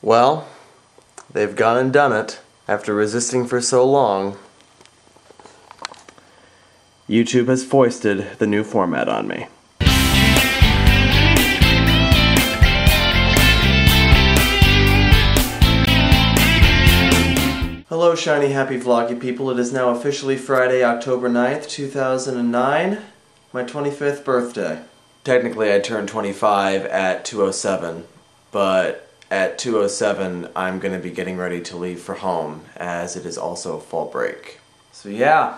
Well, they've gone and done it. After resisting for so long, YouTube has foisted the new format on me. Hello Shiny Happy Vloggy people, it is now officially Friday, October 9th, 2009, my 25th birthday. Technically I turned 25 at 2:07, but at 2:07 I'm going to be getting ready to leave for home, as it is also fall break. So yeah,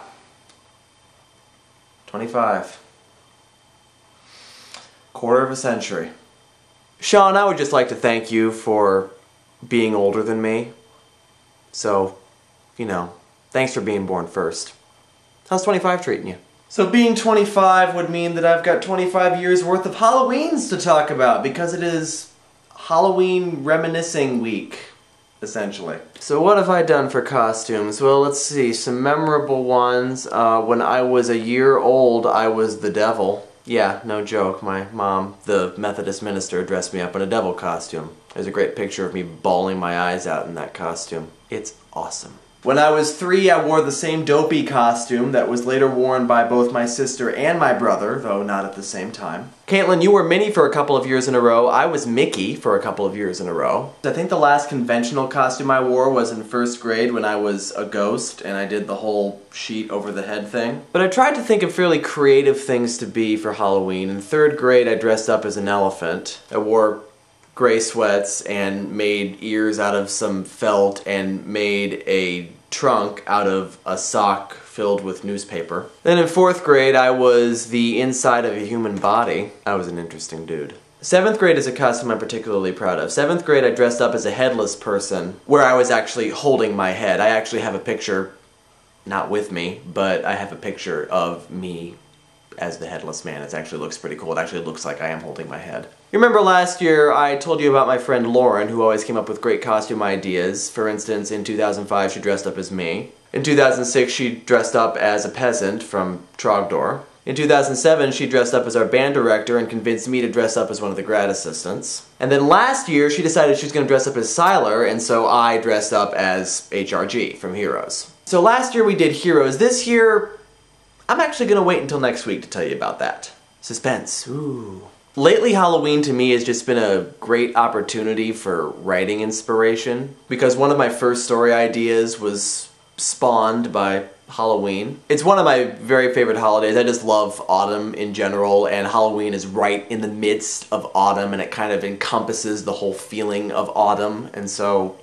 25. Quarter of a century. Sean, I would just like to thank you for being older than me. So, you know, thanks for being born first. How's 25 treating you? So being 25 would mean that I've got 25 years worth of Halloweens to talk about, because it is Halloween reminiscing week, essentially. So what have I done for costumes? Well, let's see, some memorable ones. When I was a year old, I was the devil. Yeah, no joke, my mom, the Methodist minister, dressed me up in a devil costume. There's a great picture of me bawling my eyes out in that costume. It's awesome. When I was 3, I wore the same dopey costume that was later worn by both my sister and my brother, though not at the same time. Caitlin, you were Minnie for a couple of years in a row. I was Mickey for a couple of years in a row. I think the last conventional costume I wore was in 1st grade when I was a ghost and I did the whole sheet over the head thing. But I tried to think of fairly creative things to be for Halloween. In 3rd grade I dressed up as an elephant. I wore gray sweats and made ears out of some felt and made a trunk out of a sock filled with newspaper. Then in 4th grade I was the inside of a human body. I was an interesting dude. 7th grade is a costume I'm particularly proud of. 7th grade I dressed up as a headless person where I was actually holding my head. I actually have a picture, not with me, but I have a picture of me as the headless man. It actually looks pretty cool. It actually looks like I am holding my head. You remember last year I told you about my friend Lauren, who always came up with great costume ideas. For instance, in 2005 she dressed up as me. In 2006 she dressed up as a peasant from Trogdor. In 2007 she dressed up as our band director and convinced me to dress up as one of the grad assistants. And then last year she decided she was going to dress up as Siler, and so I dressed up as HRG from Heroes. So last year we did Heroes. This year I'm actually going to wait until next week to tell you about that. Suspense. Ooh. Lately, Halloween to me has just been a great opportunity for writing inspiration, because one of my first story ideas was spawned by Halloween. It's one of my very favorite holidays. I just love autumn in general, and Halloween is right in the midst of autumn, and it kind of encompasses the whole feeling of autumn, and so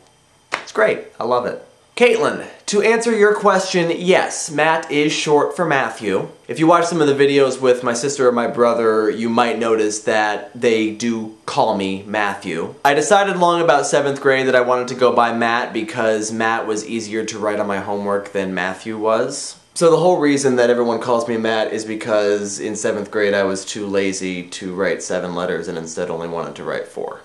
it's great. I love it. Caitlin, to answer your question, yes, Matt is short for Matthew. If you watch some of the videos with my sister or my brother, you might notice that they do call me Matthew. I decided long about 7th grade that I wanted to go by Matt because Matt was easier to write on my homework than Matthew was. So the whole reason that everyone calls me Matt is because in 7th grade I was too lazy to write 7 letters and instead only wanted to write 4.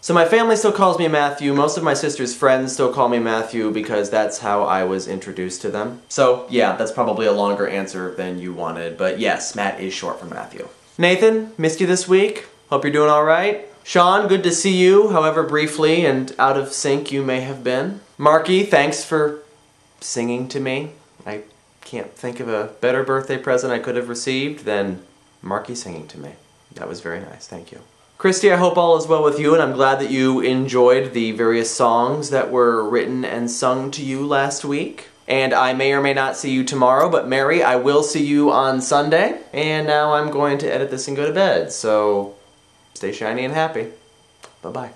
So my family still calls me Matthew. Most of my sister's friends still call me Matthew because that's how I was introduced to them. So yeah, that's probably a longer answer than you wanted, but yes, Matt is short for Matthew. Nathan, missed you this week. Hope you're doing alright. Sean, good to see you, however briefly and out of sync you may have been. Marky, thanks for singing to me. I can't think of a better birthday present I could have received than Marky singing to me. That was very nice, thank you. Christy, I hope all is well with you, and I'm glad that you enjoyed the various songs that were written and sung to you last week. And I may or may not see you tomorrow, but Mary, I will see you on Sunday. And now I'm going to edit this and go to bed, so stay shiny and happy. Bye-bye.